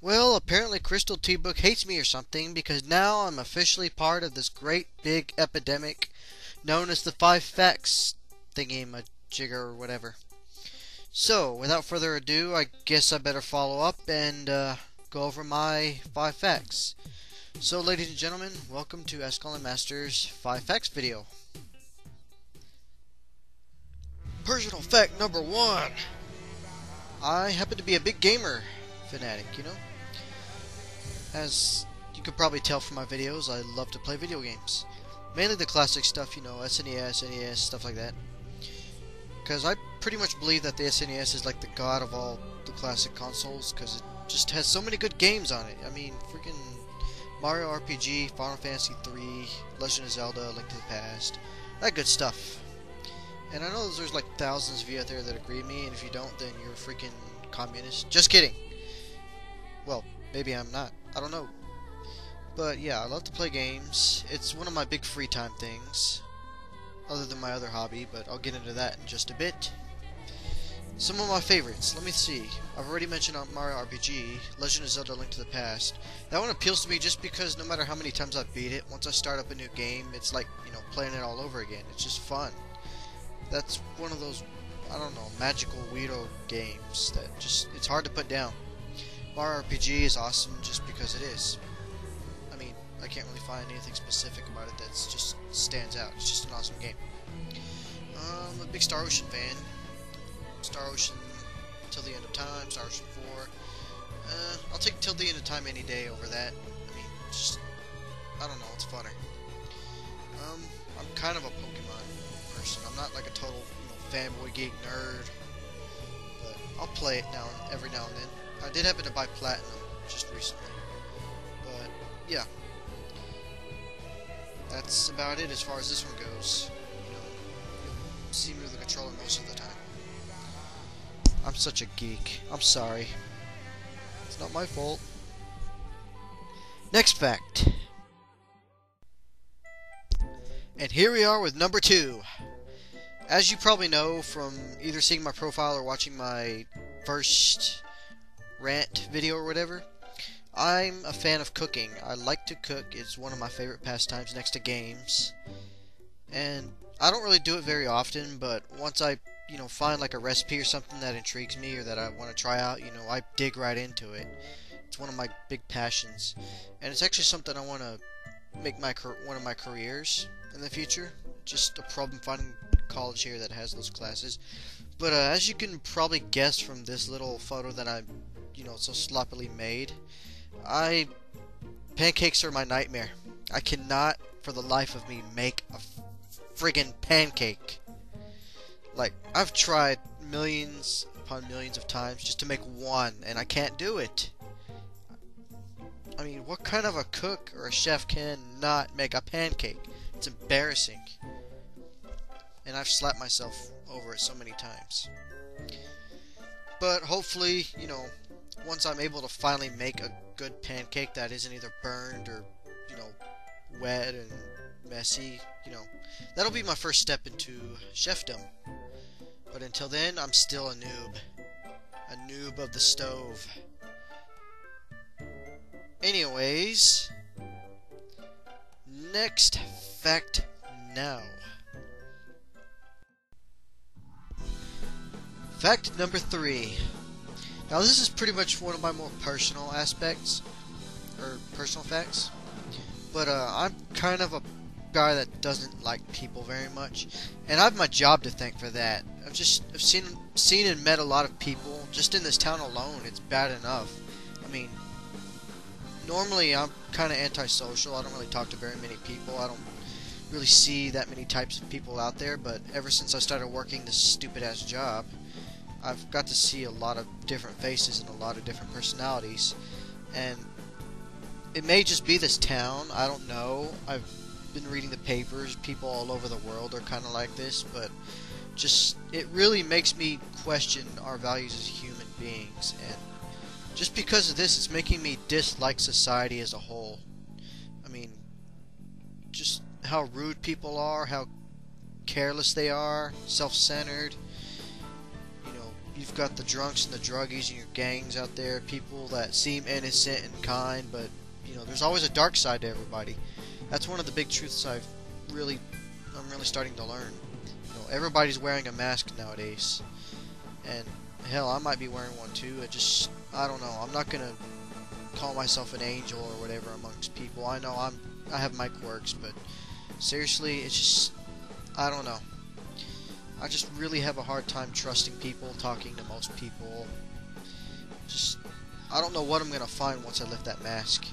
Well, apparently Crystal T-Book hates me or something because now I'm officially part of this great big epidemic known as the 5 facts thingy-majigger or whatever. So, without further ado, I guess I better follow up and go over my 5 facts. So, ladies and gentlemen, welcome to Escalon Master's 5 facts video. Personal fact number 1. I happen to be a big gamer fanatic, you know? As you could probably tell from my videos, I love to play video games. Mainly the classic stuff, you know, SNES, NES, stuff like that. Because I pretty much believe that the SNES is like the god of all the classic consoles, because it just has so many good games on it. I mean, freaking Mario RPG, Final Fantasy 3, Legend of Zelda, Link to the Past, that good stuff. And I know there's like thousands of you out there that agree with me, and if you don't, then you're a freaking communist. Just kidding. Well, maybe I'm not. I don't know. But yeah, I love to play games. It's one of my big free time things, other than my other hobby, but I'll get into that in just a bit. Some of my favorites. Let me see. I've already mentioned Mario RPG, Legend of Zelda Link to the Past. That one appeals to me just because no matter how many times I beat it, once I start up a new game, it's like, you know, playing it all over again. It's just fun. That's one of those, I don't know, magical weirdo games that just, it's hard to put down. Mario RPG is awesome just because it is. I mean, I can't really find anything specific about it that's just stands out. It's just an awesome game. I'm a big Star Ocean fan. Star Ocean Till the End of Time, Star Ocean 4. I'll take Till the End of Time any day over that. I mean, just, I don't know, it's funner. I'm kind of a Pokemon person. I'm not like a total, you know, fanboy geek nerd, but I'll play it every now and then. I did happen to buy Platinum just recently, but yeah, that's about it as far as this one goes. You know, you'll see me with a controller most of the time. I'm such a geek. I'm sorry. It's not my fault. Next fact. And here we are with number 2. As you probably know from either seeing my profile or watching my first rant video or whatever, I'm a fan of cooking. I like to cook. It's one of my favorite pastimes next to games. And I don't really do it very often, but once I, you know, find like a recipe or something that intrigues me or that I want to try out, you know, I dig right into it. It's one of my big passions. And it's actually something I want to make one of my careers in the future. Just a problem finding college here that has those classes. But as you can probably guess from this little photo that I, you know, so sloppily made, pancakes are my nightmare. I cannot for the life of me make a friggin' pancake. Like, I've tried millions upon millions of times just to make one, and I can't do it. I mean, what kind of a cook or a chef can not make a pancake? It's embarrassing. And I've slapped myself over it so many times. But hopefully, you know, once I'm able to finally make a good pancake that isn't either burned or, you know, wet and messy, you know, that'll be my first step into chefdom. But until then, I'm still a noob. A noob of the stove. Anyways, next fact now. Fact number 3. Now this is pretty much one of my more personal aspects, or personal facts, but I'm kind of a guy that doesn't like people very much, and I have my job to thank for that. I've seen and met a lot of people, just in this town alone. It's bad enough. I mean, normally I'm kind of antisocial. I don't really talk to very many people. I don't really see that many types of people out there, but ever since I started working this stupid ass job, I've got to see a lot of different faces and a lot of different personalities, and it may just be this town, I don't know. I've been reading the papers, people all over the world are kind of like this, but just, it really makes me question our values as human beings, and just because of this, it's making me dislike society as a whole. I mean, just how rude people are, how careless they are, self-centered. you've got the drunks and the druggies and your gangs out there, people that seem innocent and kind, but you know, there's always a dark side to everybody. That's one of the big truths I'm really starting to learn. You know, everybody's wearing a mask nowadays, and hell, I might be wearing one too. I don't know. I'm not gonna call myself an angel or whatever amongst people. I know I have my quirks, but seriously, it's just, I don't know. I just really have a hard time trusting people, talking to most people. Just, I don't know what I'm gonna find once I lift that mask.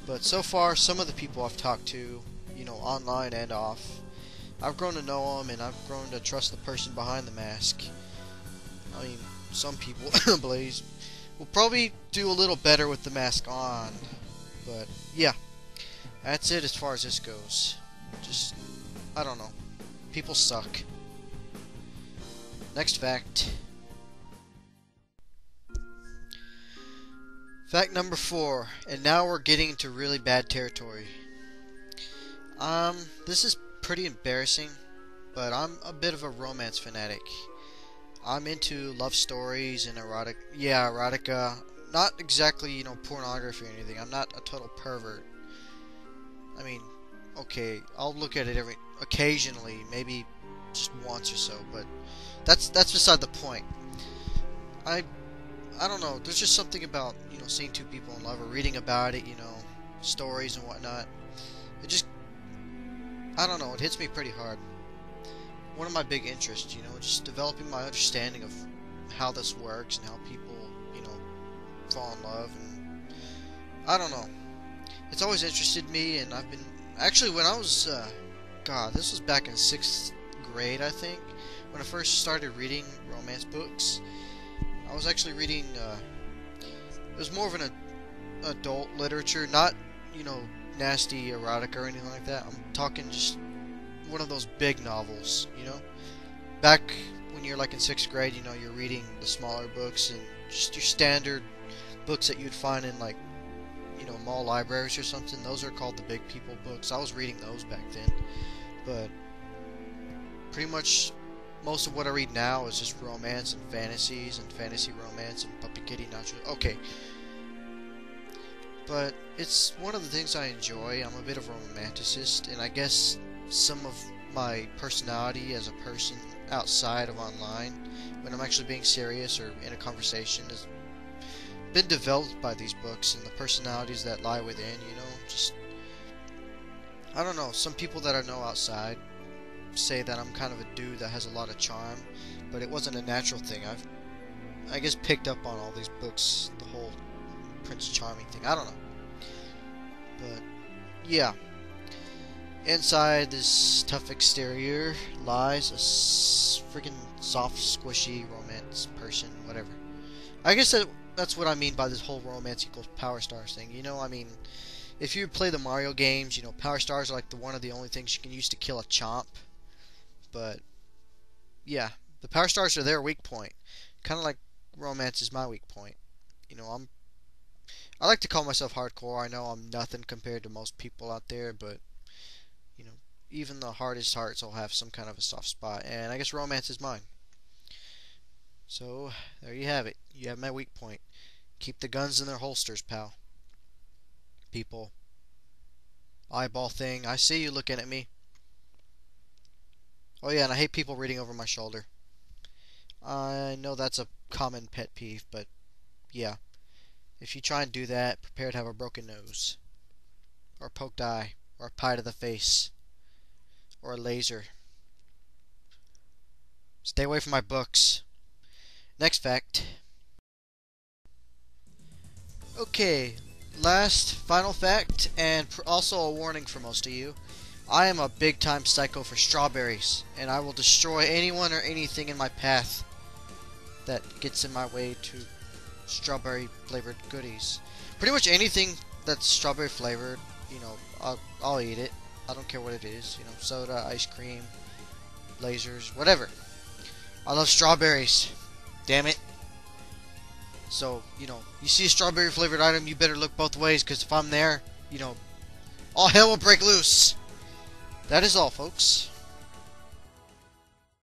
But so far, some of the people I've talked to, you know, online and off, I've grown to know them, and I've grown to trust the person behind the mask. I mean, some people, Blaze, will probably do a little better with the mask on. But, yeah. That's it as far as this goes. Just, I don't know. People suck. Next fact. Fact number 4. And now we're getting into really bad territory. This is pretty embarrassing, but I'm a bit of a romance fanatic. I'm into love stories and erotica. Not exactly, you know, pornography or anything. I'm not a total pervert. I mean, okay, I'll look at it occasionally, maybe just once or so, but that's beside the point. I don't know, there's just something about, you know, seeing two people in love or reading about it, you know, stories and whatnot. It just, I don't know, it hits me pretty hard. One of my big interests, you know, just developing my understanding of how this works and how people, you know, fall in love, and I don't know. It's always interested me, and I've been, actually when I was, God, this was back in 6th grade, I think, when I first started reading romance books. I was actually reading, it was more of an adult literature, not, you know, nasty erotica or anything like that. I'm talking just one of those big novels, you know. Back when you're like in 6th grade, you know, you're reading the smaller books and just your standard books that you'd find in, like, you know, mall libraries or something. Those are called the big people books. I was reading those back then. But pretty much most of what I read now is just romance and fantasies and fantasy romance and puppy kitty natural. Okay. But it's one of the things I enjoy. I'm a bit of a romanticist, and I guess some of my personality as a person outside of online, when I'm actually being serious or in a conversation, has been developed by these books and the personalities that lie within, you know. Just, I don't know, some people that I know outside say that I'm kind of a dude that has a lot of charm, but it wasn't a natural thing. I guess picked up on all these books, the whole Prince Charming thing. I don't know. But yeah, inside this tough exterior lies a freaking soft, squishy romance person, whatever. I guess that's what I mean by this whole romance equals power stars thing. You know, I mean, if you play the Mario games, you know, power stars are like one of the only things you can use to kill a Chomp. But yeah, the power stars are their weak point. Kind of like romance is my weak point. You know, I like to call myself hardcore. I know I'm nothing compared to most people out there, but you know, even the hardest hearts will have some kind of a soft spot, and I guess romance is mine. So there you have it. You have my weak point. Keep the guns in their holsters, pal. People. Eyeball thing. I see you looking at me. Oh yeah, and I hate people reading over my shoulder. I know that's a common pet peeve, but yeah. If you try and do that, prepare to have a broken nose. Or a poked eye. Or a pie to the face. Or a laser. Stay away from my books. Next fact. Okay, final fact, and also a warning for most of you. I am a big time psycho for strawberries, and I will destroy anyone or anything in my path that gets in my way to strawberry flavored goodies. Pretty much anything that's strawberry flavored, you know, I'll eat it. I don't care what it is, you know, soda, ice cream, lasers, whatever. I love strawberries. Damn it. So, you know, you see a strawberry flavored item, you better look both ways, because if I'm there, you know, all hell will break loose. That is all, folks.